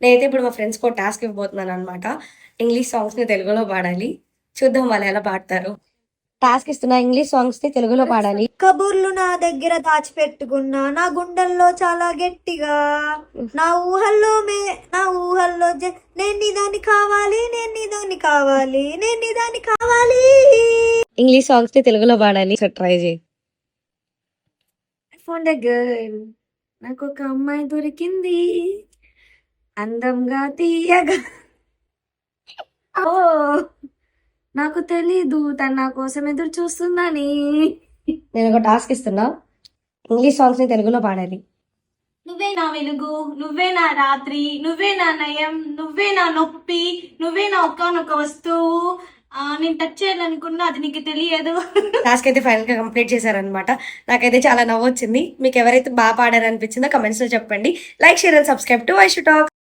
నేనైతే ఇప్పుడు మా ఫ్రెండ్స్‌కి ఒక టాస్క్ ఇవ్వబోతున్నాను అనమాట. ఇంగ్లీష్ సాంగ్స్‌ని తెలుగులో పాడాలి. చూద్దాం వాళ్ళు ఎలా పాడతారో. టాస్క్ ఇస్తున్నా, ఇంగ్లీష్ సాంగ్స్‌ని తెలుగులో పాడాలి. కబుర్లు నా దగ్గర దాచిపెట్టుకున్నా, నా గుండెల్లో చాలా గట్టిగా, నా ఊహల్లో నేను నీ దాన్ని కావాలి, నేను నీ దాన్ని కావాలి, నేను నీ దాన్ని కావాలి. ఇంగ్లీష్ సాంగ్స్‌ని తెలుగులో పాడాలి. సో ట్రై చేయి. ఫౌండ్ ఎ గర్ల్, నాకు ఒక అమ్మాయి దొరికింది, అందంగా తీయగా. ఓ నాకు తెలీదు తన నా కోసం ఎదురు చూస్తుందని. నేను ఒక టాస్క్ ఇస్తున్నా, ఇంగ్లీష్ సాంగ్స్‌ని తెలుగులో పాడాలి. నువ్వే నా వెలుగు, నువ్వే నా రాత్రి, నువ్వే నా నయం, నువ్వే నా నొప్పి, నువ్వే నా ఒక్కనొక వస్తువు. నేను టచ్ చేయాలనుకున్నా అది నీకు తెలియదు. టాస్క్ అయితే ఫైనల్‌గా కంప్లీట్ చేశారనమాట. నాకైతే చాలా నవ్వొచ్చింది. మీకు ఎవరైతే బాగా పాడారనిపించిందో కమెంట్స్‌లో చెప్పండి. Like, share and subscribe to Aishu talk.